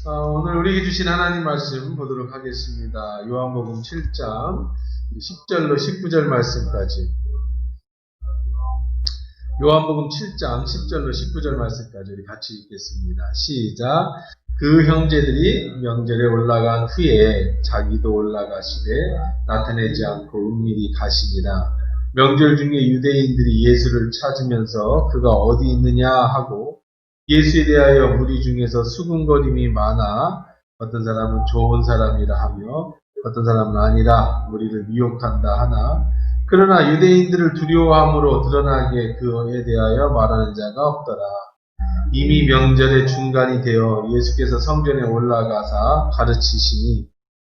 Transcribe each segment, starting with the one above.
오늘 우리에게 주신 하나님 말씀 보도록 하겠습니다. 요한복음 7장 10절로 19절 말씀까지. 요한복음 7장 10절로 19절 말씀까지 우리 같이 읽겠습니다. 시작. 그 형제들이 명절에 올라간 후에 자기도 올라가시되 나타내지 않고 은밀히 가시니라. 명절 중에 유대인들이 예수를 찾으면서 그가 어디 있느냐 하고 예수에 대하여 무리 중에서 수군거림이 많아 어떤 사람은 좋은 사람이라 하며 어떤 사람은 아니라 우리를 미혹한다 하나 그러나 유대인들을 두려워함으로 드러나게 그에 대하여 말하는 자가 없더라. 이미 명절의 중간이 되어 예수께서 성전에 올라가사 가르치시니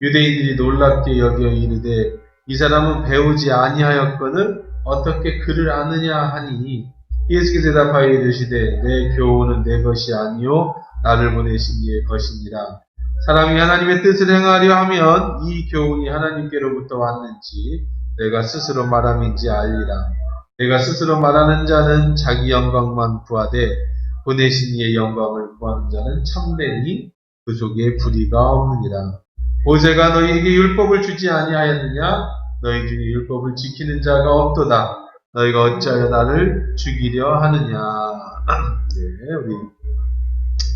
유대인들이 놀랍게 여겨 이르되 이 사람은 배우지 아니하였거늘 어떻게 그를 아느냐 하니 예수께서 대답하여 이르시되 내 교훈은 내 것이 아니요 나를 보내신 이의 것이니라. 사람이 하나님의 뜻을 행하려 하면 이 교훈이 하나님께로부터 왔는지 내가 스스로 말함인지 알리라. 내가 스스로 말하는 자는 자기 영광만 구하되 보내신 이의 영광을 구하는 자는 참되니 그 속에 불의가 없느니라. 모세가 너희에게 율법을 주지 아니하였느냐? 너희 중에 율법을 지키는 자가 없도다. 너희가 어찌하여 나를 죽이려 하느냐. 네, 우리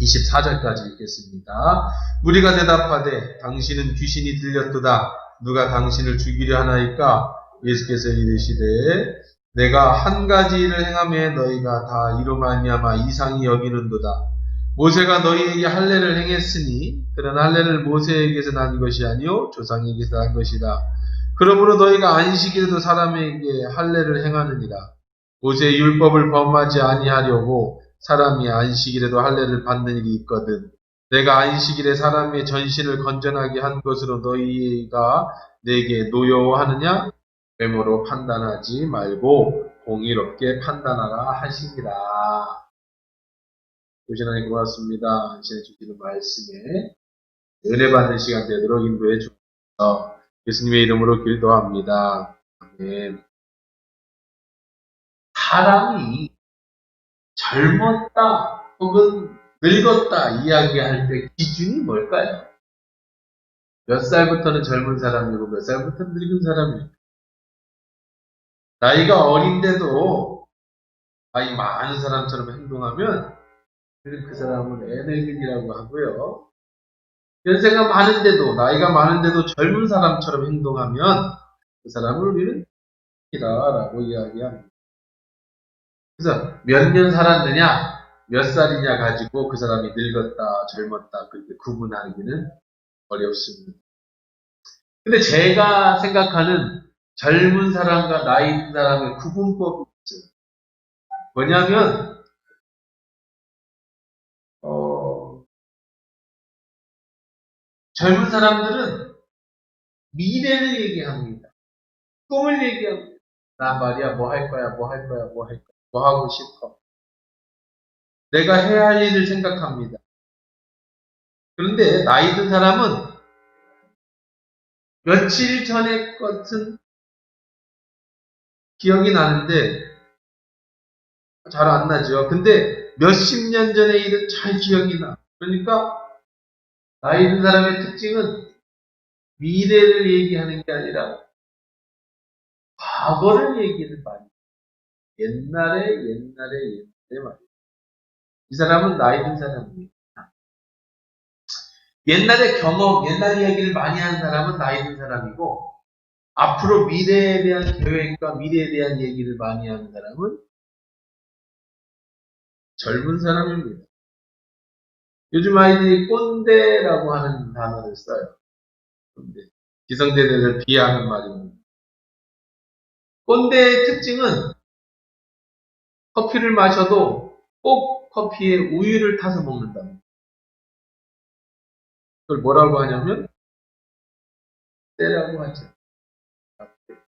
24절까지 읽겠습니다. 무리가 대답하되 당신은 귀신이 들렸도다. 누가 당신을 죽이려 하나이까? 예수께서 이르시되 내가 한 가지 일을 행하매 너희가 다 이로 말미암아 이상히 여기는도다. 모세가 너희에게 할례를 행했으니 그런 할례를 모세에게서 난 것이 아니요 조상에게서 난 것이다. 그러므로 너희가 안식일에도 사람에게 할례를 행하느니라. 모세의 율법을 범하지 아니하려고 사람이 안식일에도 할례를 받는 일이 있거든. 내가 안식일에 사람의 전신을 건전하게 한 것으로 너희가 내게 노여워하느냐? 외모로 판단하지 말고 공의롭게 판단하라 하시니라. 주신 하나님 고맙습니다. 당신의 주시는 말씀에 은혜 받는 시간 되도록 인도해 주옵소서. 예수님의 이름으로 기도합니다. 아멘. 사람이 젊었다 혹은 늙었다 이야기할 때 기준이 뭘까요? 몇 살부터는 젊은 사람이고 몇 살부터는 늙은 사람입니까? 나이가 어린데도 나이 많은 사람처럼 행동하면 그 사람은 애늙은이라고 하고요. 연세가 많은데도 나이가 많은데도 젊은 사람처럼 행동하면 그 사람을 우리는 이라고 이야기합니다. 그래서 몇 년 살았느냐 몇 살이냐 가지고 그 사람이 늙었다 젊었다 그렇게 구분하기는 어렵습니다. 근데 제가 생각하는 젊은 사람과 나이 든 사람의 구분법이 있어요. 뭐냐면 젊은 사람들은 미래를 얘기합니다. 꿈을 얘기합니다. 나 말이야 뭐 할 거야 뭐 할 거야 뭐 할 거야 뭐 하고 싶어. 내가 해야 할 일을 생각합니다. 그런데 나이 든 사람은 며칠 전의 것은 기억이 나는데 잘 안 나죠. 근데 몇십 년 전의 일은 잘 기억이 나. 그러니까 나이 든 사람의 특징은 미래를 얘기하는 게 아니라 과거를 얘기를 많이 해요. 옛날에 말이에요. 이 사람은 나이 든 사람이에요. 옛날의 경험, 옛날 이야기를 많이 하는 사람은 나이 든 사람이고 앞으로 미래에 대한 계획과 미래에 대한 얘기를 많이 하는 사람은 젊은 사람입니다. 요즘 아이들이 꼰대라고 하는 단어를 써요. 꼰대. 기성세대를 비하하는 말입니다. 꼰대의 특징은 커피를 마셔도 꼭 커피에 우유를 타서 먹는다. 그걸 뭐라고 하냐면 라떼라고 하죠. 라떼.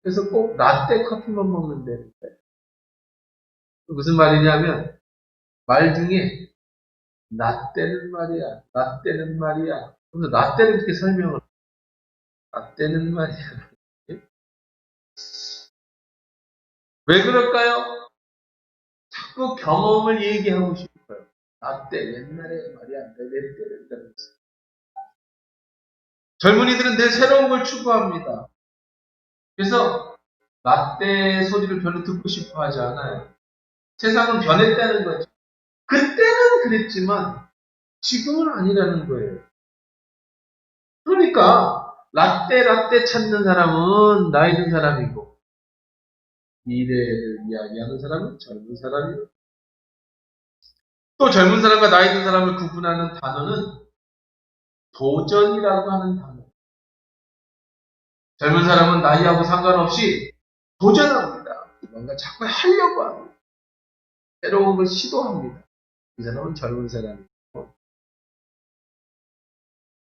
그래서 꼭 라떼 커피만 먹는다는 거예요. 무슨 말이냐면 말 중에 라떼는 말이야. 라떼는 말이야. 그래서 라떼를 이렇게 설명을 라떼는 말이야. 왜 그럴까요? 자꾸 경험을 얘기하고 싶어요. 나 때 옛날에 말이야, 내 때를. 젊은이들은 늘 새로운 걸 추구합니다. 그래서 나 때 소리를 별로 듣고 싶어 하지 않아요. 세상은 변했다는 거죠. 그때는 그랬지만 지금은 아니라는 거예요. 그러니까 라떼 찾는 사람은 나이 든 사람이고 미래를 이야기하는 사람은 젊은 사람이고 또 젊은 사람과 나이 든 사람을 구분하는 단어는 도전이라고 하는 단어. 젊은 사람은 나이하고 상관없이 도전합니다. 뭔가 자꾸 하려고 합니다. 새로운 걸 시도합니다. 이 사람은 젊은 사람이고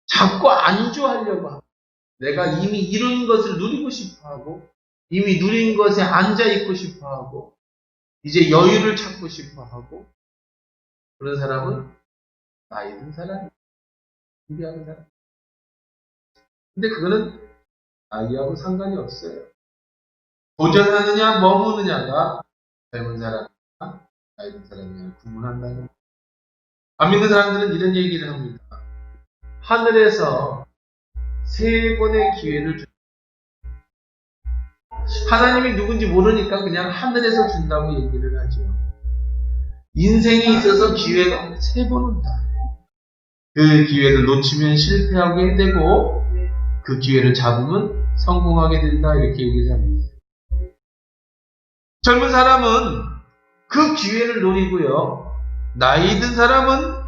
자꾸 안주하려고 합니다. 내가 이미 이룬 것을 누리고 싶어하고 이미 누린 것에 앉아있고 싶어하고 이제 여유를 찾고 싶어하고 그런 사람은 나이 든 사람이에요. 준비하는 사람. 근데 그거는 나이하고 상관이 없어요. 도전하느냐 머무느냐가 젊은 사람이나 나이 든 사람이냐 구분한다는 거예요. 안 믿는 사람들은 이런 얘기를 합니다. 하늘에서 3번의 기회를 줍니다. 하나님이 누군지 모르니까 그냥 하늘에서 준다고 얘기를 하죠. 인생에 있어서 기회가 3번 온다. 그 기회를 놓치면 실패하게 되고 그 기회를 잡으면 성공하게 된다. 이렇게 얘기를 합니다. 젊은 사람은 그 기회를 노리고요. 나이 든 사람은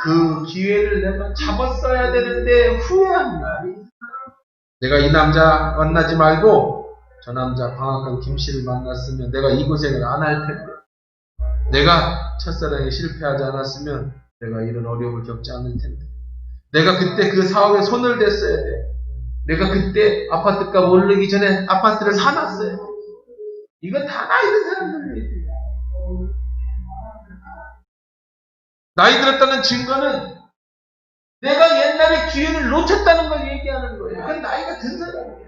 그 기회를 내가 잡았어야 되는데 후회합니다. 내가 이 남자 만나지 말고 저 남자 방학간 김씨를 만났으면 내가 이 고생을 안 할 텐데 내가 첫사랑에 실패하지 않았으면 내가 이런 어려움을 겪지 않을 텐데 내가 그때 그 사업에 손을 댔어야 돼. 내가 그때 아파트값 오르기 전에 아파트를 사놨어야 돼. 이건 다 나이 든 사람들 얘기야. 나이 들었다는 증거는 내가 옛날에 기회를 놓쳤다는 걸 얘기하는 거예요. 그건 나이가 든 사람이에요.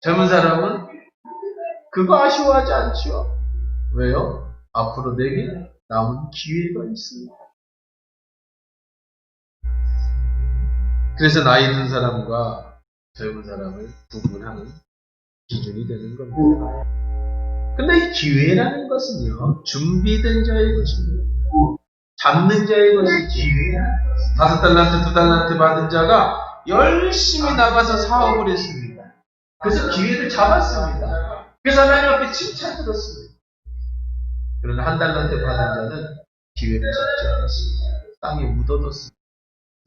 젊은 사람은 그거 아쉬워하지 않죠. 왜요? 앞으로 내게 남은 기회가 있습니다. 그래서 나이 든 사람과 젊은 사람을 구분하는 기준이 되는 겁니다. 근데 이 기회라는 것은요, 준비된 자의 것입니다. 잡는 자의 것이지. 5달란트, 2달란트 받은 자가 열심히 나가서 사업을 했습니다. 그래서 기회를 잡았습니다. 그래서 하나님 앞에 칭찬 들었습니다. 그러나 1달란트 받은 자는 기회를 잡지 않았습니다. 땅에 묻어뒀습니다.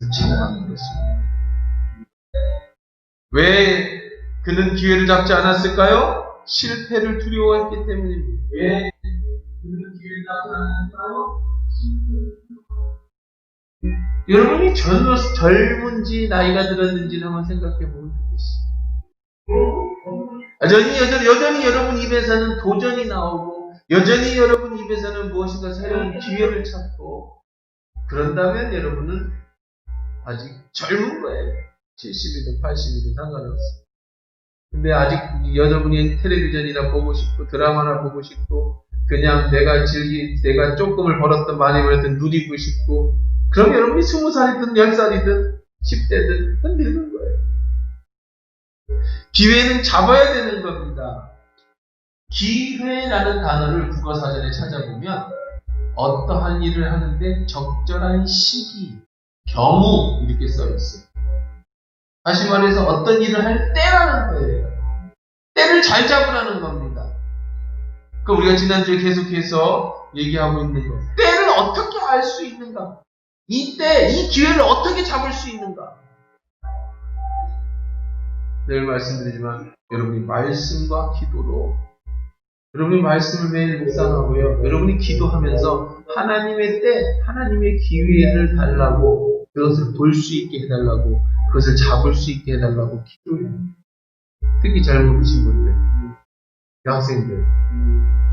묻지만 묻었습니다. 왜 그는 기회를 잡지 않았을까요? 실패를 두려워했기 때문입니다. 왜 그는 기회를 잡지 않았을까요? 여러분이 젊은지 나이가 들었는지를 한번 생각해 보면 좋겠어요. 여전히 여러분 입에서는 도전이 나오고 여전히 여러분 입에서는 무엇인가 새로운 기회를 찾고 그런다면 여러분은 아직 젊은 거예요. 70이든 80이든 상관없어요. 근데 아직 여러분이 텔레비전이나 보고 싶고 드라마나 보고 싶고 그냥 내가 조금을 벌었던 많이 벌었던 누리고 싶고 그럼 여러분이 20살이든 10살이든 10대든 그건 늙은 거예요. 기회는 잡아야 되는 겁니다. 기회라는 단어를 국어사전에 찾아보면 어떠한 일을 하는데 적절한 시기, 경우 이렇게 써있어요. 다시 말해서 어떤 일을 할 때라는 거예요. 때를 잘 잡으라는 겁니다. 그럼 우리가 지난주에 계속해서 얘기하고 있는 거. 때를 어떻게 알 수 있는가? 이 기회를 어떻게 잡을 수 있는가? 늘 말씀드리지만 여러분이 말씀과 기도로 여러분이 말씀을 매일 묵상하고요. 여러분이 기도하면서 하나님의 때, 하나님의 기회를 달라고 그것을 볼 수 있게 해달라고 그것을 잡을 수 있게 해달라고 기도해요. 특히 젊으신 분들, 여학생들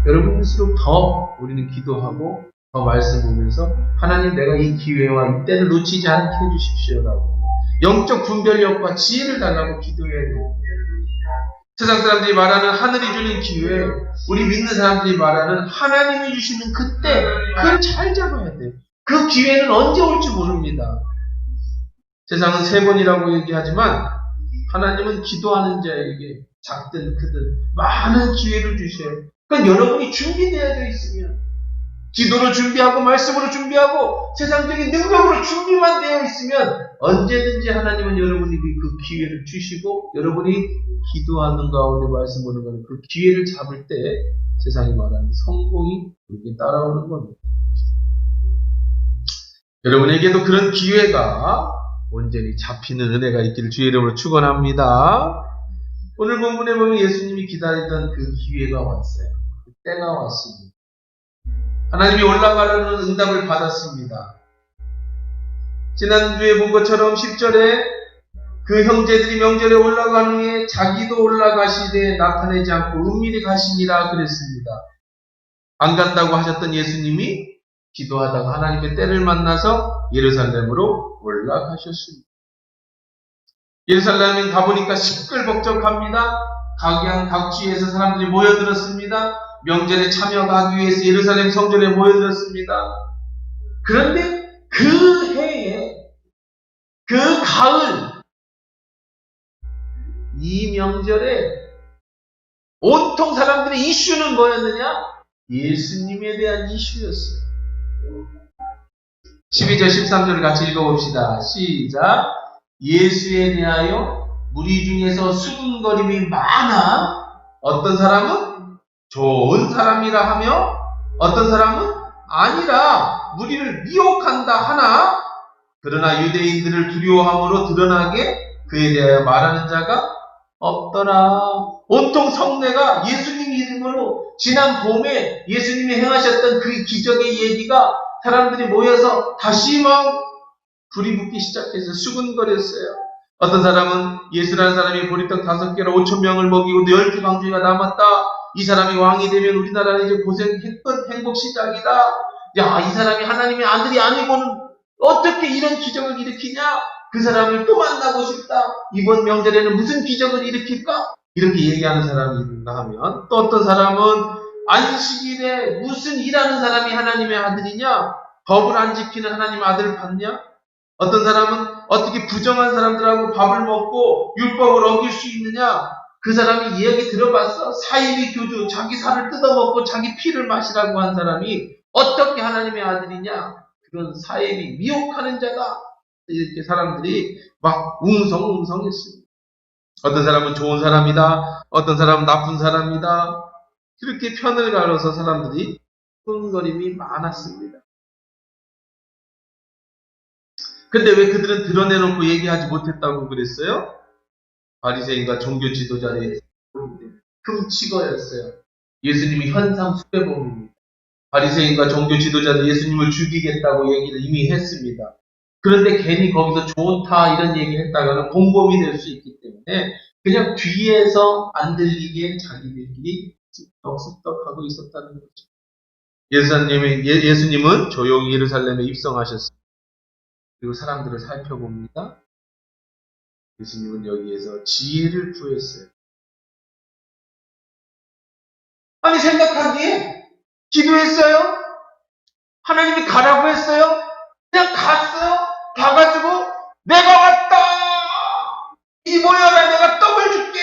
여러분일수록 더 우리는 기도하고 더 말씀 보면서 하나님 내가 이 기회와 이 때를 놓치지 않게 해주십시오라고 영적 분별력과 지혜를 달라고 기도해야 돼요. 세상 사람들이 말하는 하늘이 주는 기회, 우리 믿는 사람들이 말하는 하나님이 주시는 그때 그걸 잘 잡아야 돼. 그 기회는 언제 올지 모릅니다. 세상은 3번이라고 얘기하지만 하나님은 기도하는 자에게 작든 크든 많은 기회를 주셔요. 그러니까 여러분이 준비되어져 있으면, 기도로 준비하고 말씀으로 준비하고 세상적인 능력으로 준비만 되어 있으면 언제든지 하나님은 여러분에게 그 기회를 주시고, 여러분이 기도하는 가운데 말씀 보는 것은 그 기회를 잡을 때 세상이 말하는 성공이 그렇게 따라오는 겁니다. 여러분에게도 그런 기회가 온전히 잡히는 은혜가 있기를 주의 이름으로 축원합니다. 오늘 본문에 보면 예수님이 기다리던 그 기회가 왔어요. 그 때가 왔습니다. 하나님이 올라가라는 응답을 받았습니다. 지난주에 본 것처럼 10절에 그 형제들이 명절에 올라간 후에 자기도 올라가시되 나타내지 않고 은밀히 가시니라 그랬습니다. 안 간다고 하셨던 예수님이 기도하다가 하나님의 때를 만나서 예루살렘으로 올라가셨습니다. 예루살렘에 가보니까 시끌벅적합니다. 각양 각지에서 사람들이 모여들었습니다. 명절에 참여하기 위해서 예루살렘 성전에 모여들었습니다. 그런데 그 해에, 그 가을, 이 명절에 온통 사람들의 이슈는 뭐였느냐? 예수님에 대한 이슈였어요. 12절 13절을 같이 읽어봅시다. 시작. 예수에 대하여 무리 중에서 수군거림이 많아 어떤 사람은 좋은 사람이라 하며 어떤 사람은 아니라 무리를 미혹한다 하나, 그러나 유대인들을 두려워함으로 드러나게 그에 대하여 말하는 자가 없더라. 온통 성내가 예수님 이름으로 지난 봄에 예수님이 행하셨던 그 기적의 얘기가 사람들이 모여서 다시 막 불이 붙기 시작해서 수군거렸어요. 어떤 사람은 예수라는 사람이 보리떡 5개로 5,000명을 먹이고 12강주가 남았다. 이 사람이 왕이 되면 우리나라는 이제 고생했던 행복 시작이다. 야, 이 사람이 하나님의 아들이 아니고는 어떻게 이런 기적을 일으키냐? 그 사람을 또 만나고 싶다. 이번 명절에는 무슨 기적을 일으킬까? 이렇게 얘기하는 사람이 있는가 하면, 또 어떤 사람은 안식일에 무슨 일하는 사람이 하나님의 아들이냐? 법을 안 지키는 하나님의 아들을 받냐? 어떤 사람은 어떻게 부정한 사람들하고 밥을 먹고 율법을 어길 수 있느냐? 그 사람이 이야기 들어봤어? 사이비 교주, 자기 살을 뜯어먹고 자기 피를 마시라고 한 사람이 어떻게 하나님의 아들이냐? 그건 사이비 미혹하는 자다. 이렇게 사람들이 막 웅성웅성했습니다. 어떤 사람은 좋은 사람이다. 어떤 사람은 나쁜 사람이다. 그렇게 편을 가려서 사람들이 흥거림이 많았습니다. 근데 왜 그들은 드러내놓고 얘기하지 못했다고 그랬어요? 바리새인과 종교 지도자의 흠치거였어요. 예수님이 현상 수배범입니다. 바리새인과 종교 지도자도 예수님을 죽이겠다고 얘기를 이미 했습니다. 그런데 괜히 거기서 좋다 이런 얘기를 했다가는 공범이 될 수 있기 때문에 그냥 뒤에서 안 들리게 자기들끼리 썩썩하고 있었다는 거죠. 예수님은 조용히 예루살렘에 입성하셨습니다. 그리고 사람들을 살펴봅니다. 예수님은 여기에서 지혜를 구했어요. 아니, 생각하기에 기도했어요? 하나님이 가라고 했어요? 그냥 갔어요? 가가지고 내가 왔다! 이 모여라, 내가 떡을 줄게!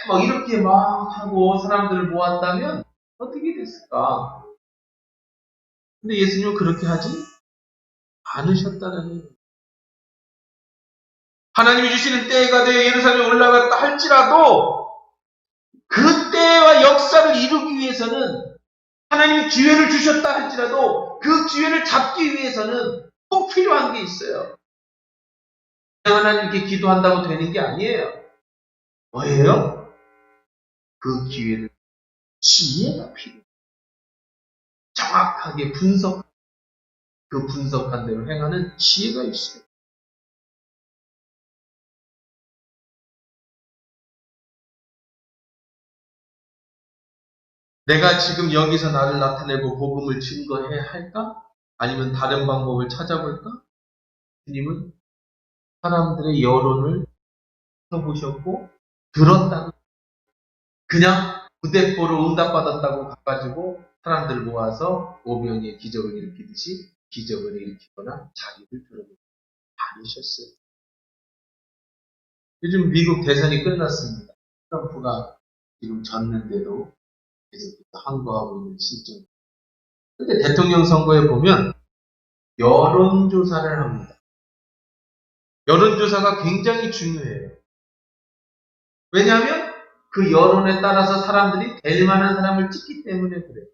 막 이렇게 막 하고 사람들을 모았다면 어떻게 됐을까? 근데 예수님은 그렇게 하지 않으셨다는 거예요. 하나님이 주시는 때가 되어 예루살렘에 올라갔다 할지라도 그 때와 역사를 이루기 위해서는, 하나님이 기회를 주셨다 할지라도 그 기회를 잡기 위해서는 꼭 필요한 게 있어요. 하나님께 기도한다고 되는 게 아니에요. 뭐예요? 그 기회를 지혜가 필요해요. 정확하게 그 분석한 대로 행하는 지혜가 있어요. 내가 지금 여기서 나를 나타내고 복음을 증거해야 할까? 아니면 다른 방법을 찾아볼까? 주님은 사람들의 여론을 써보셨고 들었다고, 그냥 부대포로 응답받았다고 가가지고 사람들 모아서 오병이의 기적을 일으키듯이 기적을 일으키거나 자기를 드러내지 않으셨어요. 요즘 미국 대선이 끝났습니다. 트럼프가 지금 졌는데도 계속 항거하고 있는 시점. 근데 대통령 선거에 보면 여론조사를 합니다. 여론조사가 굉장히 중요해요. 왜냐하면 그 여론에 따라서 사람들이 될 만한 사람을 찍기 때문에 그래요.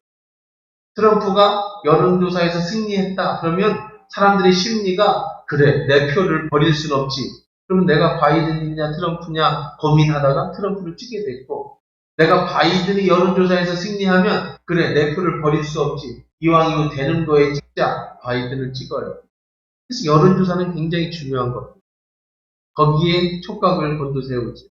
트럼프가 여론조사에서 승리했다. 그러면 사람들의 심리가 그래, 내 표를 버릴 순 없지. 그럼 내가 바이든이냐 트럼프냐 고민하다가 트럼프를 찍게 됐고, 내가 바이든이 여론조사에서 승리하면 그래, 내 표를 버릴 수 없지. 이왕이면 되는 거에 찍자. 바이든을 찍어요. 그래서 여론조사는 굉장히 중요한 겁니다. 거기에 촉각을 곤두세우지.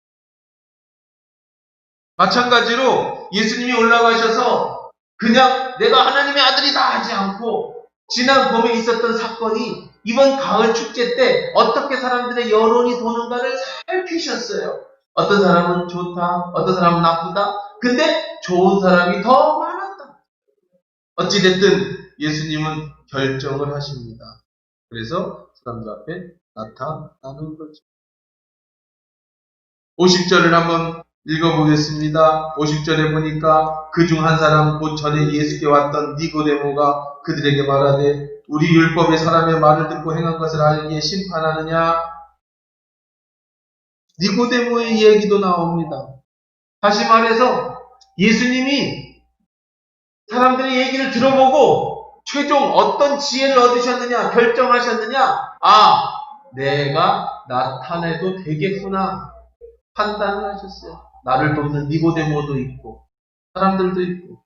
마찬가지로 예수님이 올라가셔서 그냥 내가 하나님의 아들이다 하지 않고, 지난 봄에 있었던 사건이 이번 가을 축제 때 어떻게 사람들의 여론이 도는가를 살피셨어요. 어떤 사람은 좋다, 어떤 사람은 나쁘다. 근데 좋은 사람이 더 많았다. 어찌됐든 예수님은 결정을 하십니다. 그래서 사람들 앞에 나타나는 거죠. 50절을 한번 읽어보겠습니다. 50절에 보니까 그중 한 사람 곧 전에 예수께 왔던 니고데모가 그들에게 말하되 우리 율법의 사람의 말을 듣고 행한 것을 알기에 심판하느냐? 니고데모의 이야기도 나옵니다. 다시 말해서 예수님이 사람들의 얘기를 들어보고 최종 어떤 지혜를 얻으셨느냐, 결정하셨느냐? 아, 내가 나타내도 되겠구나 판단을 하셨어요. 나를 돕는 니고데모도 있고 사람들도 있고,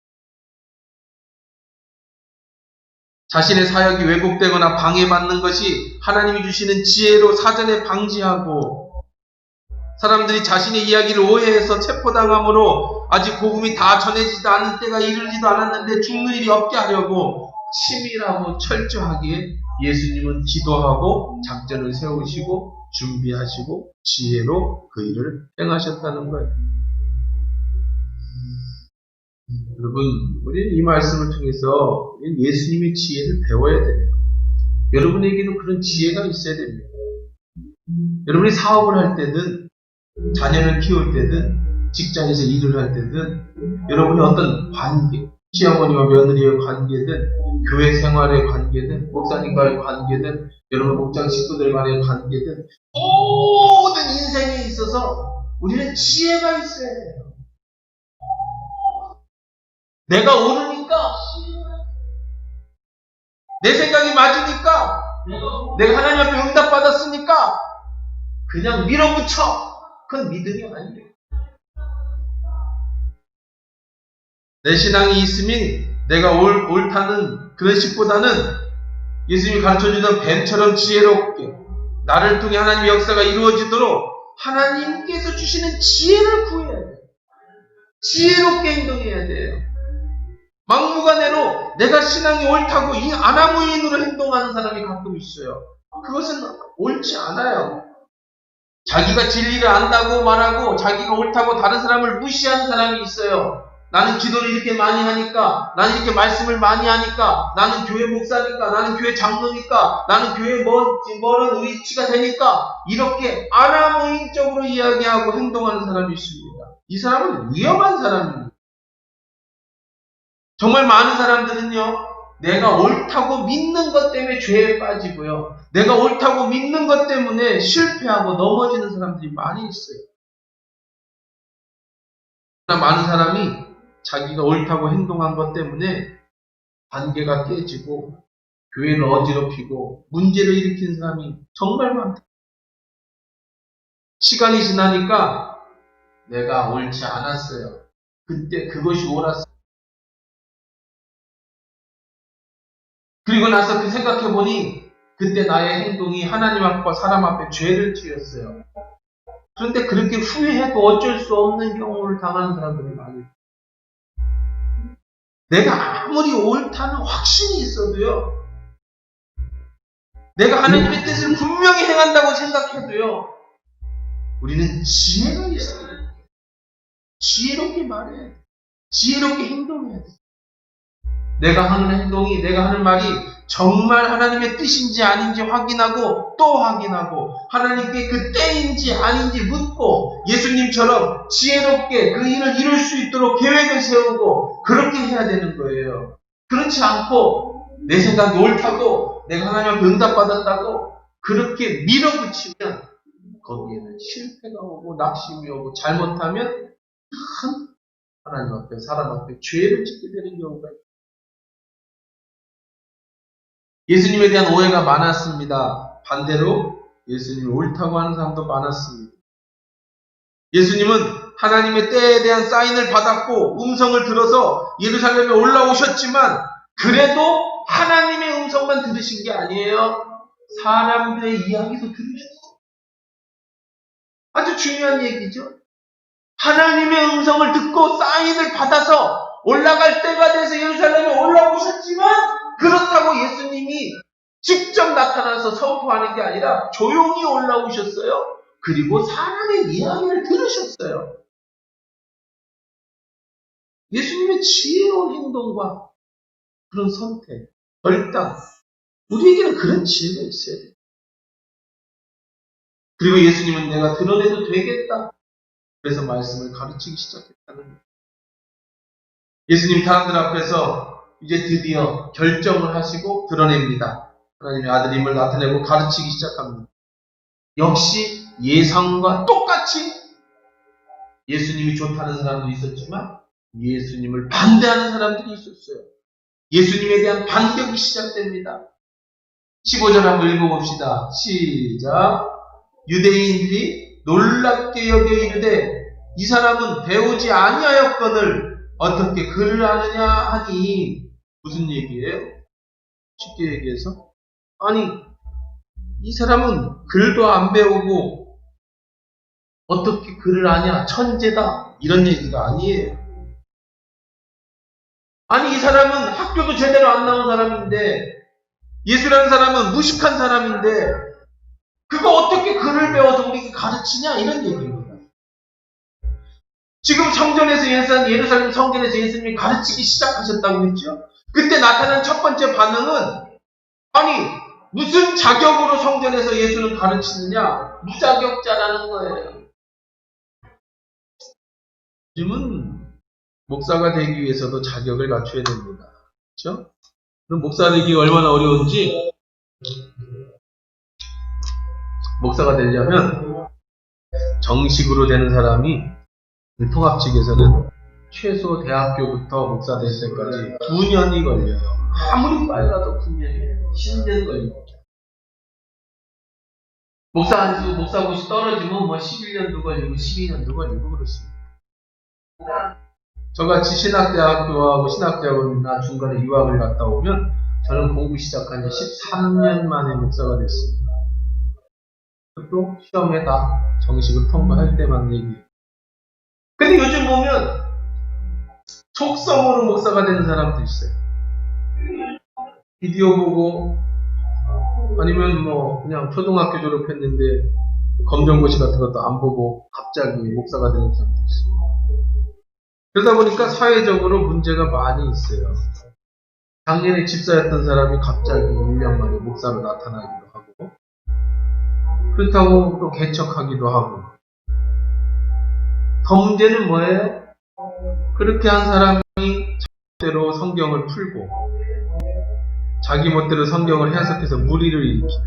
자신의 사역이 왜곡되거나 방해받는 것이 하나님이 주시는 지혜로 사전에 방지하고, 사람들이 자신의 이야기를 오해해서 체포당함으로 아직 복음이 다 전해지지도 않은 때가 이르지도 않았는데 죽는 일이 없게 하려고 치밀하고 철저하게 예수님은 기도하고 작전을 세우시고 준비하시고 지혜로 그 일을 행하셨다는 거예요. 여러분, 우리는 이 말씀을 통해서 예수님의 지혜를 배워야 돼요. 여러분에게도 그런 지혜가 있어야 됩니다. 여러분이 사업을 할 때든, 자녀를 키울 때든, 직장에서 일을 할 때든, 여러분이 어떤 관계, 시어머니와 며느리의 관계든, 교회 생활의 관계든, 목사님과의 관계든, 여러분 목장 식구들 간의 관계든, 모든 인생에 있어서 우리는 지혜가 있어야 돼요. 내가 옳으니까, 내 생각이 맞으니까, 내가 하나님 앞에 응답받았으니까 그냥 밀어붙여. 그건 믿음이 아니에요. 내 신앙이 있음이 내가 옳다는 그런 식보다는 예수님이 가르쳐주던 뱀처럼 지혜롭게 나를 통해 하나님의 역사가 이루어지도록 하나님께서 주시는 지혜를 구해야 돼요. 지혜롭게 행동해야 돼요. 막무가내로 내가 신앙이 옳다고 이 아나무인으로 행동하는 사람이 가끔 있어요. 그것은 옳지 않아요. 자기가 진리를 안다고 말하고 자기가 옳다고 다른 사람을 무시하는 사람이 있어요. 나는 기도를 이렇게 많이 하니까, 나는 이렇게 말씀을 많이 하니까, 나는 교회 목사니까, 나는 교회 장로니까, 나는 교회 뭐런 위치가 되니까, 이렇게 아나무인적으로 이야기하고 행동하는 사람이 있습니다. 이 사람은 위험한 사람입니다. 정말 많은 사람들은요, 내가 옳다고 믿는 것 때문에 죄에 빠지고요, 내가 옳다고 믿는 것 때문에 실패하고 넘어지는 사람들이 많이 있어요. 그러나 많은 사람이 자기가 옳다고 행동한 것 때문에 관계가 깨지고 교회를 어지럽히고 문제를 일으키는 사람이 정말 많다. 시간이 지나니까 내가 옳지 않았어요. 그때 그것이 옳았어요. 그리고 나서 그 생각해보니 그때 나의 행동이 하나님 앞과 사람 앞에 죄를 지었어요. 그런데 그렇게 후회해도 어쩔 수 없는 경우를 당하는 사람들이 많아요. 내가 아무리 옳다는 확신이 있어도요, 내가 하나님의 뜻을 분명히 행한다고 생각해도요, 우리는 지혜가 있어야 돼요. 지혜롭게 말해야 돼요. 지혜롭게 행동해야 돼요. 내가 하는 행동이, 내가 하는 말이 정말 하나님의 뜻인지 아닌지 확인하고 또 확인하고 하나님께 그 때인지 아닌지 묻고 예수님처럼 지혜롭게 그 일을 이룰 수 있도록 계획을 세우고 그렇게 해야 되는 거예요. 그렇지 않고 내 생각이 옳다고 내가 하나님 앞에 응답받았다고 그렇게 밀어붙이면 거기에는 실패가 오고 낙심이 오고 잘못하면 큰 하나님 앞에 사람 앞에 죄를 짓게 되는 경우가 있어요. 예수님에 대한 오해가 많았습니다. 반대로 예수님을 옳다고 하는 사람도 많았습니다. 예수님은 하나님의 때에 대한 사인을 받았고 음성을 들어서 예루살렘에 올라오셨지만 그래도 하나님의 음성만 들으신 게 아니에요. 사람들의 이야기도 들으셨어요. 아주 중요한 얘기죠. 하나님의 음성을 듣고 사인을 받아서 올라갈 때가 돼서 예루살렘에 올라오셨지만 그렇다고 예수님이 직접 나타나서 선포하는 게 아니라 조용히 올라오셨어요. 그리고 사람의 이야기를 들으셨어요. 예수님의 지혜로운 행동과 그런 선택, 결단, 우리에게는 그런 지혜가 있어야 돼요. 그리고 예수님은 내가 드러내도 되겠다. 그래서 말씀을 가르치기 시작했다는 거예요. 예수님 사람들 앞에서 이제 드디어 결정을 하시고 드러냅니다. 하나님의 아들임을 나타내고 가르치기 시작합니다. 역시 예상과 똑같이 예수님이 좋다는 사람도 있었지만 예수님을 반대하는 사람들이 있었어요. 예수님에 대한 반격이 시작됩니다. 15절 한번 읽어봅시다. 시작. 유대인들이 놀랍게 여겨 이르되 이 사람은 배우지 아니하였거늘 어떻게 글을 아느냐 하니 무슨 얘기예요? 쉽게 얘기해서 아니 이 사람은 글도 안 배우고 어떻게 글을 아냐 천재다 이런 얘기가 아니에요. 아니 이 사람은 학교도 제대로 안 나온 사람인데 예수라는 사람은 무식한 사람인데 그거 어떻게 글을 배워서 우리에게 가르치냐 이런 얘기입니다. 지금 성전에서 예루살렘 성전에서 예수님이 가르치기 시작하셨다고 했죠. 그때 나타난 첫 번째 반응은 아니 무슨 자격으로 성전에서 예수는 가르치느냐 무자격자라는 거예요. 요즘은 목사가 되기 위해서도 자격을 갖춰야 됩니다. 그렇죠? 그럼 목사 되기가 얼마나 어려운지 목사가 되려면 정식으로 되는 사람이 통합 측에서는 최소 대학교부터 목사 될 때까지 9년이 걸려요. 아무리 빨라도 9년이에요. 10년 걸려요. 목사 안수, 목사 고시 떨어지면 뭐 11년도 걸리고 12년도 걸리고 그렇습니다. 저같이 신학대학교하고 신학대학원이나 중간에 유학을 갔다 오면 저는 공부 시작한 지 13년 만에 목사가 됐습니다. 또 시험에 다 정식을 통과할 때만 얘기해요. 근데 요즘 보면 속성으로 목사가 되는 사람도 있어요. 비디오 보고 아니면 뭐 그냥 초등학교 졸업했는데 검정고시 같은 것도 안 보고 갑자기 목사가 되는 사람도 있어요. 그러다 보니까 사회적으로 문제가 많이 있어요. 작년에 집사였던 사람이 갑자기 1년 만에 목사로 나타나기도 하고 그렇다고 또 개척하기도 하고 더 문제는 뭐예요? 그렇게 한 사람이 자기 멋대로 성경을 풀고 자기 멋대로 성경을 해석해서 무리를 일으키고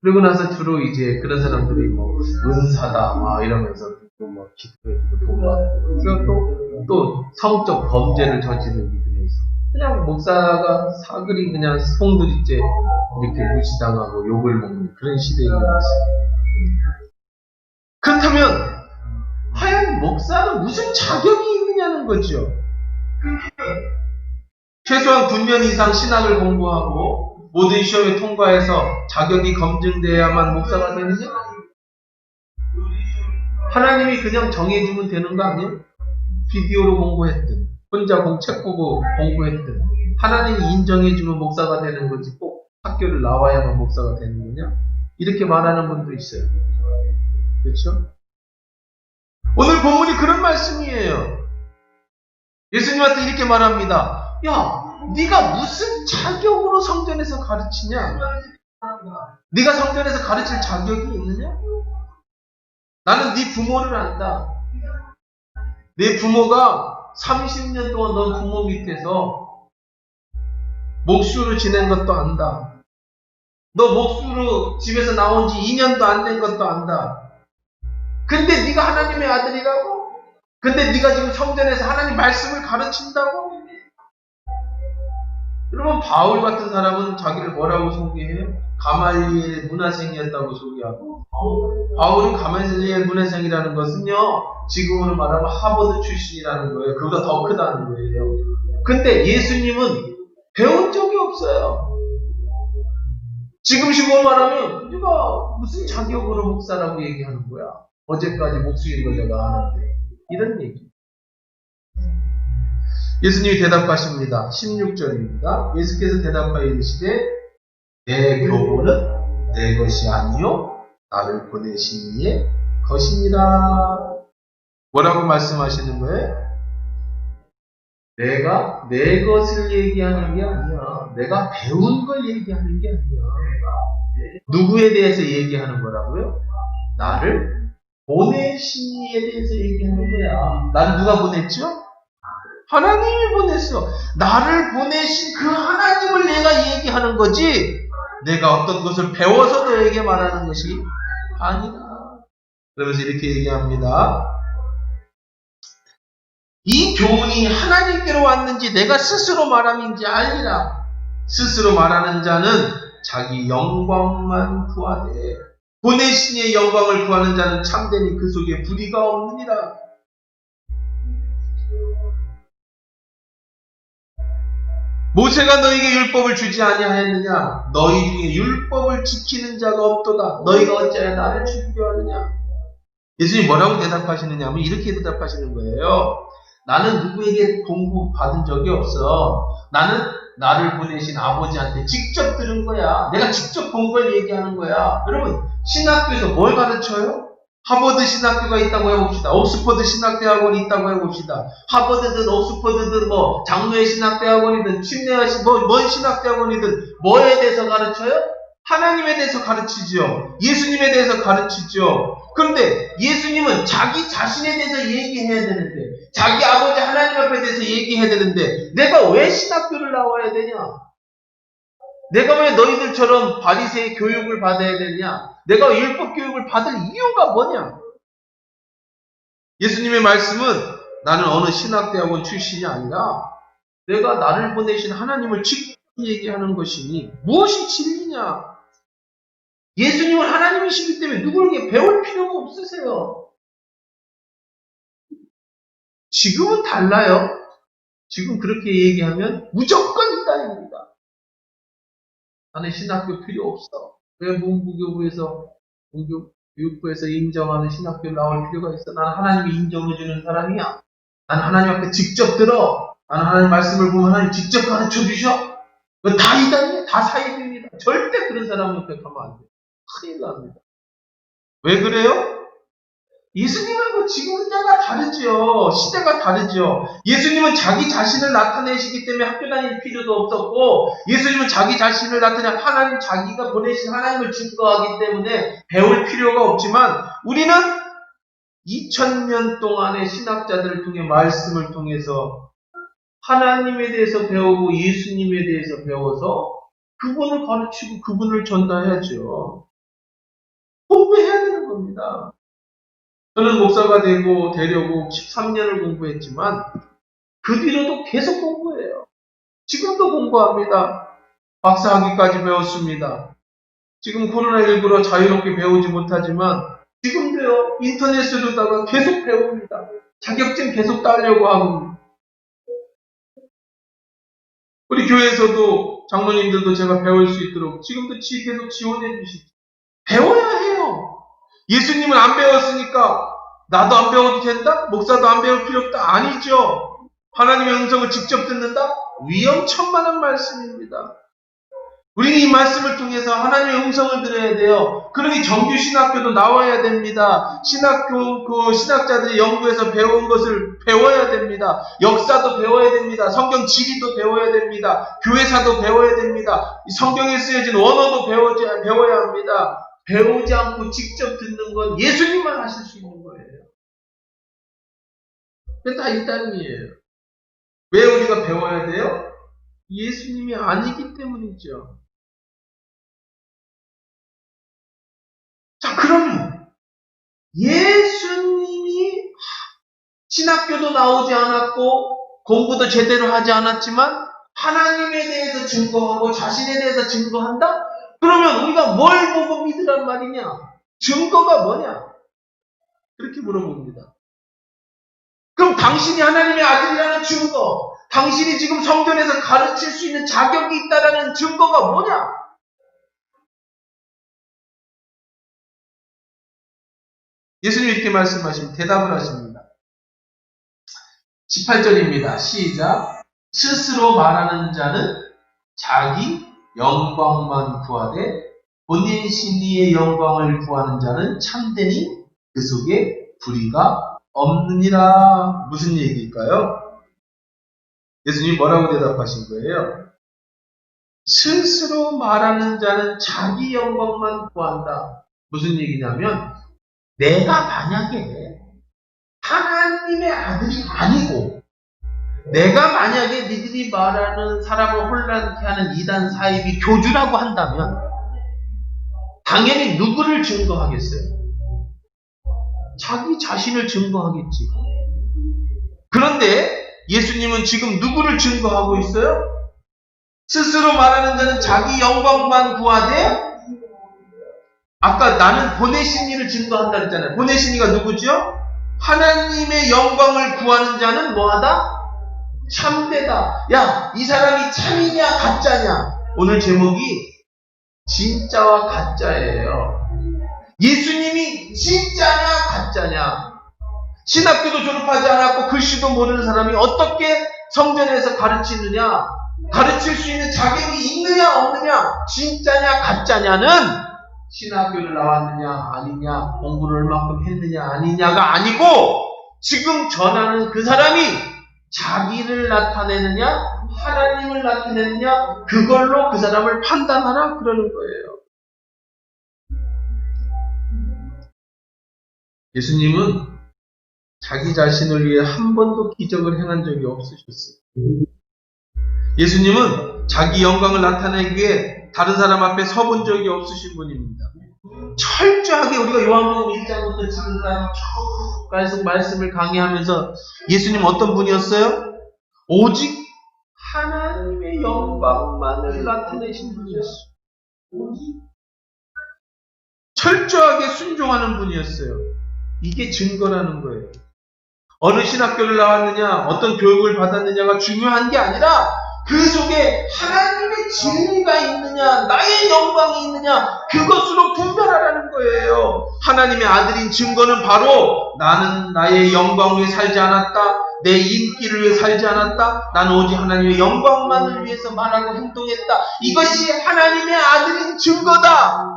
그러고 나서 주로 이제 그런 사람들이 뭐 은사다 막 이러면서 또 뭐 기도해주고 도와주고 그래서 또 성적 범죄를 저지르기도 해서 그냥 목사가 사그리 그냥 송두리째 이렇게 무시당하고 욕을 먹는 그런 시대인 것 같습니다. 그렇다면 과연 목사는 무슨 자격이 있느냐는 거죠. 최소한 9년 이상 신학을 공부하고 모든 시험에 통과해서 자격이 검증돼야만 목사가 되느냐? 하나님이 그냥 정해주면 되는 거 아니에요? 비디오로 공부했든 혼자 책 보고 공부했든 하나님이 인정해주면 목사가 되는 거지 꼭 학교를 나와야만 목사가 되는 거냐? 이렇게 말하는 분도 있어요. 그렇죠? 오늘 본문이 그런 말씀이에요. 예수님한테 이렇게 말합니다. 야, 네가 무슨 자격으로 성전에서 가르치냐? 네가 성전에서 가르칠 자격이 있느냐? 나는 네 부모를 안다. 내 부모가 30년 동안 넌 부모 밑에서 목수로 지낸 것도 안다. 너 목수로 집에서 나온 지 2년도 안 된 것도 안다. 근데 네가 하나님의 아들이라고? 근데 네가 지금 성전에서 하나님 말씀을 가르친다고? 여러분, 바울 같은 사람은 자기를 뭐라고 소개해요? 가말리엘의 문화생이었다고 소개하고, 바울은 가말리엘 문화생이라는 것은요, 지금으로 말하면 하버드 출신이라는 거예요. 그보다 더 크다는 거예요. 근데 예수님은 배운 적이 없어요. 지금식으로 말하면 네가 무슨 자격으로 목사라고 얘기하는 거야? 어제까지 목수인 걸 내가 아는데. 이런 얘기. 예수님이 대답하십니다. 16절입니다. 예수께서 대답하여 이르시되 내 교훈은 내 것이 아니요 나를 보내신 이의 것입니다. 뭐라고 말씀하시는 거예요? 내가 내 것을 얘기하는 게 아니야. 내가 배운 걸 얘기하는 게 아니야. 누구에 대해서 얘기하는 거라고요? 나를 보내신 이에 대해서 얘기하는 거야. 나를 누가 보냈죠? 하나님이 보냈어. 나를 보내신 그 하나님을 내가 얘기하는 거지, 내가 어떤 것을 배워서 너에게 말하는 것이 아니다. 그러면서 이렇게 얘기합니다. 이 교훈이 하나님께로 왔는지 내가 스스로 말함인지 알리라. 스스로 말하는 자는 자기 영광만 구하되 보내신 이의 영광을 구하는 자는 참되니 그 속에 불의가 없느니라. 모세가 너희에게 율법을 주지 아니하였느냐? 너희 중에 율법을 지키는 자가 없도다. 너희가 어찌하여 나를 죽이려 하느냐? 예수님이 뭐라고 대답하시느냐 하면 이렇게 대답하시는 거예요. 나는 누구에게 공부 받은 적이 없어. 나는 나를 보내신 아버지한테 직접 들은 거야. 내가 직접 본 걸 얘기하는 거야. 여러분, 신학교에서 뭘 가르쳐요? 하버드 신학교가 있다고 해봅시다. 옥스퍼드 신학대학원이 있다고 해봅시다. 하버드든 옥스퍼드든 장로의 신학대학원이든 침례의 뭔 신학대학원이든 뭐에 대해서 가르쳐요? 하나님에 대해서 가르치죠. 예수님에 대해서 가르치죠. 그런데 예수님은 자기 자신에 대해서 얘기해야 되는데, 자기 아버지 하나님 앞에 대해서 얘기해야 되는데, 내가 왜 신학교를 나와야 되냐? 내가 왜 너희들처럼 바리새의 교육을 받아야 되냐? 내가 율법 교육을 받을 이유가 뭐냐? 예수님의 말씀은 나는 어느 신학대학원 출신이 아니라 내가 나를 보내신 하나님을 직접 얘기하는 것이니 무엇이 진리냐? 예수님은 하나님이시기 때문에 누구에게 배울 필요가 없으세요. 지금은 달라요. 지금 그렇게 얘기하면 무조건 이단입니다. 나는 신학교 필요 없어. 왜 문부교부에서 교육부에서 인정하는 신학교를 나올 필요가 있어? 나는 하나님이 인정해주는 사람이야. 나는 하나님 앞에 직접 들어. 나는 하나님 말씀을 보면 하나님 직접 가르쳐 주셔. 그거 다 이단이에요. 다 사이비입니다. 절대 그런 사람 옆에 가면 안 돼요. 큰일 납니다. 왜 그래요? 예수님하고 지금 때가 다르죠. 시대가 다르죠. 예수님은 자기 자신을 나타내시기 때문에 학교 다닐 필요도 없었고, 예수님은 자기 자신을 나타내 하나님, 자기가 보내신 하나님을 증거하기 때문에 배울 필요가 없지만, 우리는 2000년 동안의 신학자들을 통해 말씀을 통해서 하나님에 대해서 배우고 예수님에 대해서 배워서 그분을 가르치고 그분을 전달해야죠. 공부해야 되는 겁니다. 저는 목사가 되려고 13년을 공부했지만 그 뒤로도 계속 공부해요. 지금도 공부합니다. 박사학위까지 배웠습니다. 지금 코로나19로 자유롭게 배우지 못하지만 지금도요, 인터넷으로다가 계속 배웁니다. 자격증 계속 따려고 하고. 우리 교회에서도 장로님들도 제가 배울 수 있도록 지금도 계속 지원해 주시죠. 배워야 해요. 예수님은 안 배웠으니까 나도 안 배워도 된다? 목사도 안 배울 필요 없다? 아니죠. 하나님의 음성을 직접 듣는다? 위험천만한 말씀입니다. 우리는 이 말씀을 통해서 하나님의 음성을 들어야 돼요. 그러니 정규 신학교도 나와야 됩니다. 신학자들이 연구해서 배운 것을 배워야 됩니다. 역사도 배워야 됩니다. 성경 지리도 배워야 됩니다. 교회사도 배워야 됩니다. 성경에 쓰여진 원어도 배워야 합니다. 배우지 않고 직접 듣는 건 예수님만 하실 수 있는 거예요. 그게 다 이 땅이에요. 왜 우리가 배워야 돼요? 예수님이 아니기 때문이죠. 자, 그러면 예수님이 신학교도 나오지 않았고 공부도 제대로 하지 않았지만 하나님에 대해서 증거하고 자신에 대해서 증거한다? 그러면 우리가 뭘 보고 믿으란 말이냐? 증거가 뭐냐? 그렇게 물어봅니다. 그럼 당신이 하나님의 아들이라는 증거, 당신이 지금 성전에서 가르칠 수 있는 자격이 있다라는 증거가 뭐냐? 예수님이 이렇게 말씀하시면 대답을 하십니다. 18절입니다. 시작. 스스로 말하는 자는 자기 영광만 구하되 본인 신의의 영광을 구하는 자는 참되니 그 속에 불의가 없느니라. 무슨 얘기일까요? 예수님이 뭐라고 대답하신 거예요? 스스로 말하는 자는 자기 영광만 구한다. 무슨 얘기냐면 내가 만약에 하나님의 아들이 아니고 내가 만약에 니들이 말하는 사람을 혼란케 하는 이단 사입이 교주라고 한다면 당연히 누구를 증거하겠어요? 자기 자신을 증거하겠지. 그런데 예수님은 지금 누구를 증거하고 있어요? 스스로 말하는 자는 자기 영광만 구하되 아까 나는 보내신 이를 증거한다 그랬잖아요. 보내신 이가 누구죠? 하나님의 영광을 구하는 자는 뭐하다? 참되다. 야, 이 사람이 참이냐 가짜냐? 오늘 제목이 진짜와 가짜예요. 예수님이 진짜냐 가짜냐? 신학교도 졸업하지 않았고 글씨도 모르는 사람이 어떻게 성전에서 가르치느냐? 가르칠 수 있는 자격이 있느냐 없느냐? 진짜냐 가짜냐는 신학교를 나왔느냐 아니냐, 공부를 얼마큼 했느냐 아니냐가 아니고 지금 전하는 그 사람이 자기를 나타내느냐 하나님을 나타내느냐, 그걸로 그 사람을 판단하라 그러는 거예요. 예수님은 자기 자신을 위해 한 번도 기적을 행한 적이 없으셨어요. 예수님은 자기 영광을 나타내기 위해 다른 사람 앞에 서본 적이 없으신 분입니다. 철저하게 우리가 요한복음 1장부터 지금까지 말씀을 강의하면서 예수님 어떤 분이었어요? 오직 하나님의 영광만을 나타내신 분이었어요. 철저하게 순종하는 분이었어요. 이게 증거라는 거예요. 어느 신학교를 나왔느냐, 어떤 교육을 받았느냐가 중요한 게 아니라 그 속에 하나님의 진리가 있느냐, 나의 영광이 있느냐, 그것으로 분별하라는 거예요. 하나님의 아들인 증거는 바로 나는 나의 영광 위해 살지 않았다, 내 인기를 위해 살지 않았다, 나는 오직 하나님의 영광만을 위해서 말하고 행동했다. 이것이 하나님의 아들인 증거다.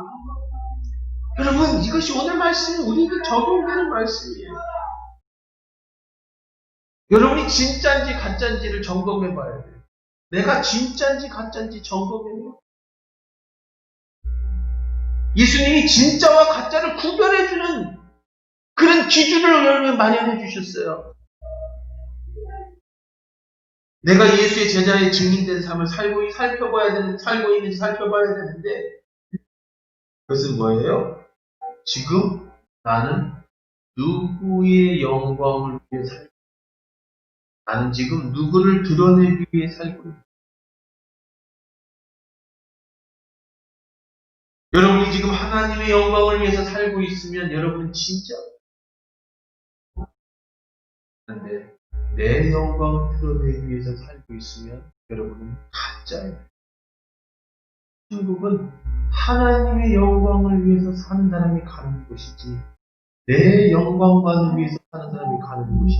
여러분, 이것이 오늘 말씀이 우리에게 적용되는 말씀이에요. 여러분이 진짜인지 가짜인지를 점검해 봐야 돼요. 내가 진짜인지 가짜인지 점검해요. 예수님이 진짜와 가짜를 구별해주는 그런 기준을 여러분 마련해 주셨어요. 내가 예수의 제자의 증인된 삶을 살고 있는지 살펴봐야 되는데, 그것은 뭐예요? 지금 나는 누구의 영광을 위해 살고, 나는 지금 누구를 드러내기 위해 살고 있다. 여러분이 지금 하나님의 영광을 위해서 살고 있으면 여러분은 진짜. 그런데 내 영광을 드러내기 위해서 살고 있으면 여러분은 가짜예요. 천국은 하나님의 영광을 위해서 사는 사람이 가는 곳이지 내 영광만을 위해서 사는 사람이 가는 곳이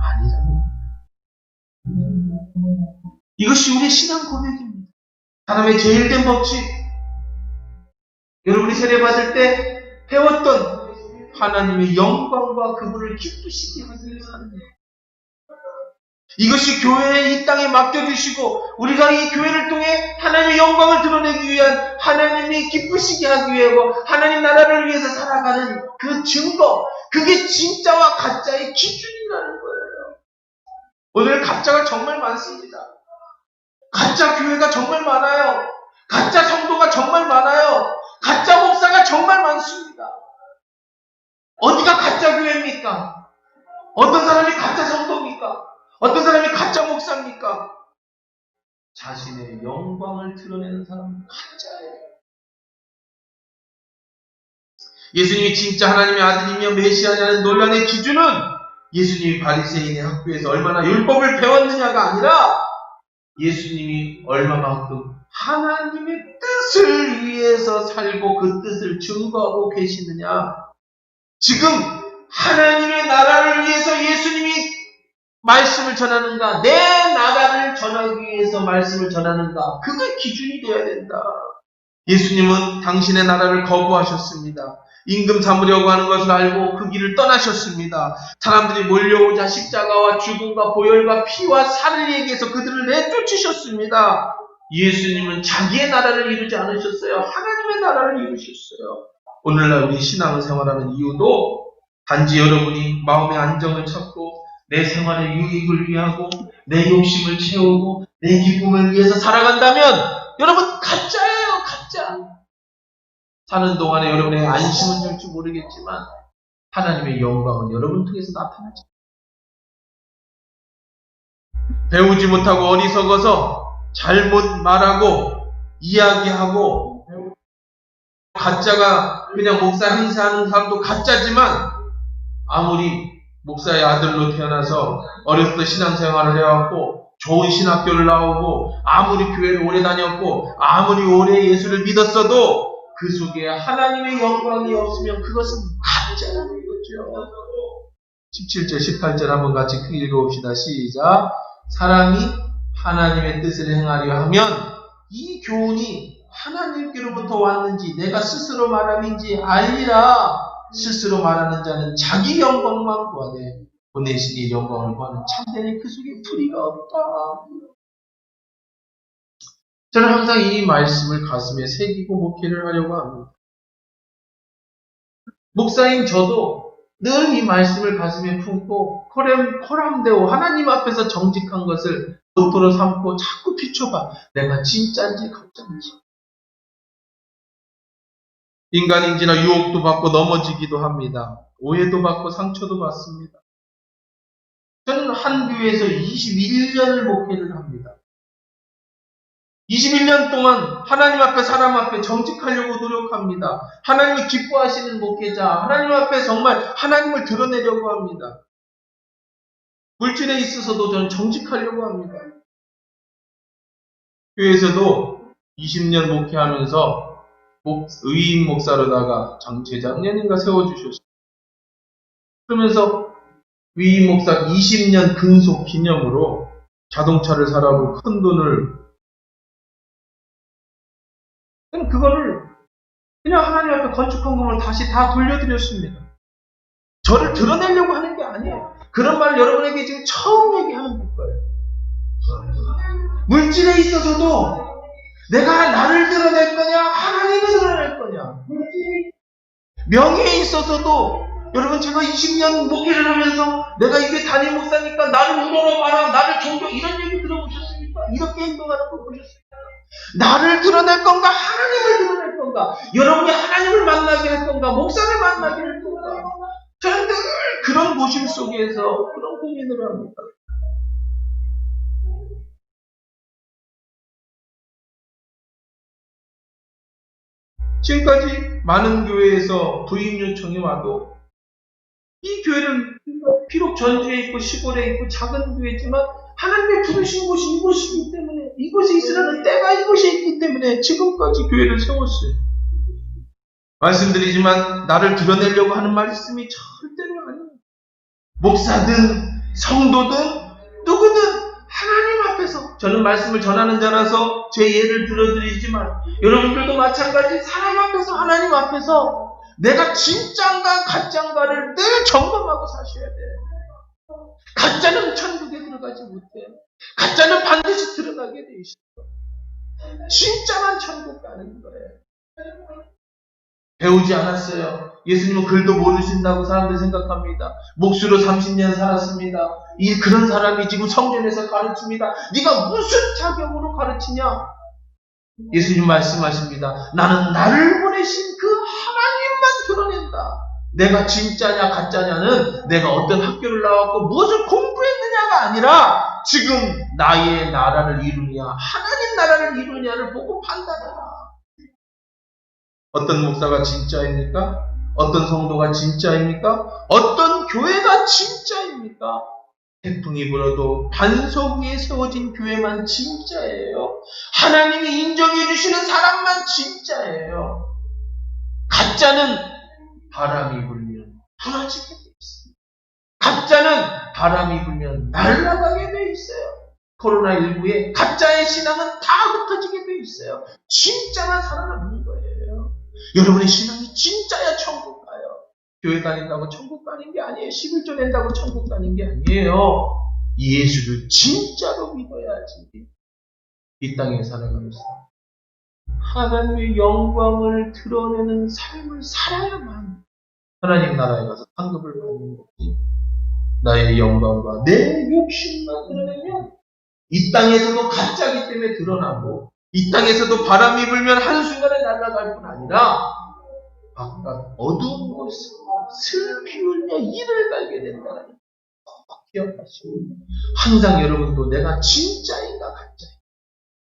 아니라는 거예요. 이것이 우리의 신앙 고백입니다. 사람의 제일 된 법칙, 여러분이 세례받을 때 배웠던 하나님의 영광과 그분을 기쁘시게 하기 위해서 하는 거예요. 이것이 교회에 이 땅에 맡겨주시고 우리가 이 교회를 통해 하나님의 영광을 드러내기 위한, 하나님이 기쁘시게 하기 위하고 하나님 나라를 위해서 살아가는 그 증거, 그게 진짜와 가짜의 기준이라는 거예요. 오늘 가짜가 정말 많습니다. 가짜 교회가 정말 많아요. 가짜 성도가 정말 많아요. 가짜 목사가 정말 많습니다. 어디가 가짜 교회입니까? 어떤 사람이 가짜 성도입니까? 어떤 사람이 가짜 목사입니까? 자신의 영광을 드러내는 사람은 가짜예요. 예수님이 진짜 하나님의 아들이며 메시아냐는 논란의 기준은 예수님이 바리새인의 학교에서 얼마나 율법을 배웠느냐가 아니라 예수님이 얼마만큼 하나님의 뜻을 위해서 살고 그 뜻을 증거하고 계시느냐. 지금 하나님의 나라를 위해서 예수님이 말씀을 전하는가, 내 나라를 전하기 위해서 말씀을 전하는가, 그게 기준이 되어야 된다. 예수님은 당신의 나라를 거부하셨습니다. 임금 삼으려고 하는 것을 알고 그 길을 떠나셨습니다. 사람들이 몰려오자 십자가와 죽음과 보혈과 피와 살을 얘기해서 그들을 내쫓으셨습니다. 예수님은 자기의 나라를 이루지 않으셨어요. 하나님의 나라를 이루셨어요. 오늘날 우리 신앙생활하는 이유도 단지 여러분이 마음의 안정을 찾고 내 생활의 유익을 위하고 내 욕심을 채우고 내 기쁨을 위해서 살아간다면 여러분 가짜예요. 가짜. 사는 동안에 여러분의 안심은 줄지 모르겠지만 하나님의 영광은 여러분 통해서 나타나죠. 배우지 못하고 어리석어서 잘못 말하고 이야기하고, 가짜가 그냥 목사 행세하는 사람도 가짜지만 아무리 목사의 아들로 태어나서 어렸을 때 신앙생활을 해왔고 좋은 신학교를 나오고 아무리 교회를 오래 다녔고 아무리 오래 예수를 믿었어도 그 속에 하나님의 영광이 없으면 그것은 가짜라는 거죠. 17절 18절 한번 같이 크게 읽어봅시다. 시작. 사람이 하나님의 뜻을 행하려 하면 이 교훈이 하나님께로부터 왔는지 내가 스스로 말함인지 알리라. 스스로 말하는 자는 자기 영광만 구하되 보내신 이 영광을 구하는 참되니 그 속에 풀이가 없다. 저는 항상 이 말씀을 가슴에 새기고 목회를 하려고 합니다. 목사인 저도 늘 이 말씀을 가슴에 품고 코람데오 하나님 앞에서 정직한 것을 모토로 삼고 자꾸 비춰봐. 내가 진짜인지 가짜인지. 인간인지나 유혹도 받고 넘어지기도 합니다. 오해도 받고 상처도 받습니다. 저는 한 교회에서 21년을 목회를 합니다. 21년 동안 하나님 앞에 사람 앞에 정직하려고 노력합니다. 하나님이 기뻐하시는 목회자, 하나님 앞에 정말 하나님을 드러내려고 합니다. 물질에 있어서도 저는 정직하려고 합니다. 교회에서도 20년 목회하면서 의인 목사로다가 재작년인가 세워주셨어요. 그러면서 의인 목사 20년 근속 기념으로 자동차를 사라고 큰 돈을, 그거를 그냥 하나님 앞에 건축한 금을 다시 다 돌려드렸습니다. 저를 드러내려고 하는 게 아니에요. 그런 말을 여러분에게 지금 처음 얘기하는 거예요. 물질에 있어서도 내가 나를 드러낼 거냐, 하나님을 드러낼 거냐. 명예에 있어서도 여러분, 제가 20년 목회를 하면서 내가 이게 담임 목사니까 나를 우러러봐라, 나를 존경, 이런 얘기 들어보셨습니까? 이렇게 행동하는 거 보셨습니까? 나를 드러낼 건가, 하나님을 드러낼 건가, 여러분이 하나님을 만나게 할 건가, 목사를 만나게 할 건가. 저는 늘 그런 고심 속에서 그런 고민을 합니다. 지금까지 많은 교회에서 부임 요청이 와도 이 교회는 비록 전주에 있고 시골에 있고 작은 교회지만 하나님의 부르신 곳이 이곳이기 때문에, 이곳에 있으라는 때가 이곳에 있기 때문에 지금까지 교회를 세웠어요. 말씀드리지만 나를 드러내려고 하는 말씀이 절대로 아니에요. 목사든 성도든 누구든 하나님 앞에서 저는 말씀을 전하는 자라서 제 예를 들어드리지만 여러분들도 마찬가지 사람 앞에서 하나님 앞에서 내가 진짜인가 가짜인가를 늘 점검하고 사셔야 돼. 가짜는 천국에 들어가지 못해. 가짜는 반드시 들어가게 돼 있어. 진짜만 천국 가는 거예요. 배우지 않았어요. 예수님은 글도 모르신다고 사람들이 생각합니다. 목수로 30년 살았습니다. 그런 사람이 지금 성전에서 가르칩니다. 네가 무슨 자격으로 가르치냐? 예수님 말씀하십니다. 나는 나를 보내신 그 하나님만 드러낸다. 내가 진짜냐 가짜냐는 내가 어떤 학교를 나왔고 무엇을 공부했느냐가 아니라 지금 나의 나라를 이루냐 하나님 나라를 이루냐를 보고 판단해라. 어떤 목사가 진짜입니까? 어떤 성도가 진짜입니까? 어떤 교회가 진짜입니까? 태풍이 불어도 반석 위에 세워진 교회만 진짜예요. 하나님이 인정해 주시는 사람만 진짜예요. 가짜는 바람이 불면 무너지게 돼 있어요. 가짜는 바람이 불면 날아가게 돼 있어요. 코로나19에 가짜의 신앙은 다 흩어지게 돼 있어요. 진짜만 살아남는 거예요. 여러분의 신앙이 진짜야 천국 가요. 교회 다닌다고 천국 가는 게 아니에요. 11조 낸다고 천국 가는 게 아니에요. 예수를 진짜로 믿어야지. 이 땅에 살아가면서 하나님의 영광을 드러내는 삶을 살아야만 하나님 나라에 가서 상급을 받는 거지. 나의 영광과 내 욕심만 드러내면 이 땅에서도 가짜기 때문에 드러나고 이 땅에서도 바람이 불면 한순간에 날아갈 뿐 아니라 바깥 어두운 곳에 슬피 울며 이를 갈게 된다는 거 기억하시고 항상 여러분도 내가 진짜인가 가짜인가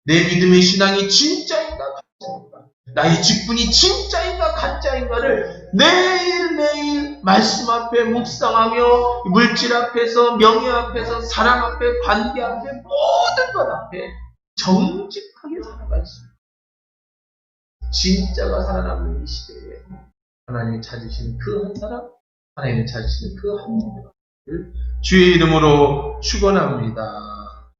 내 믿음의 신앙이 진짜인가 가짜인가 나의 직분이 진짜인가 가짜인가를 매일매일 말씀 앞에 묵상하며 물질 앞에서 명예 앞에서 사람 앞에 관계 앞에 모든 것 앞에 정직하게 살아갈 수 있습니다. 진짜가 살아남는 이 시대에 하나님이 찾으시는 그 한 사람, 하나님이 찾으시는 그 한 사람을 주의 이름으로 축원합니다.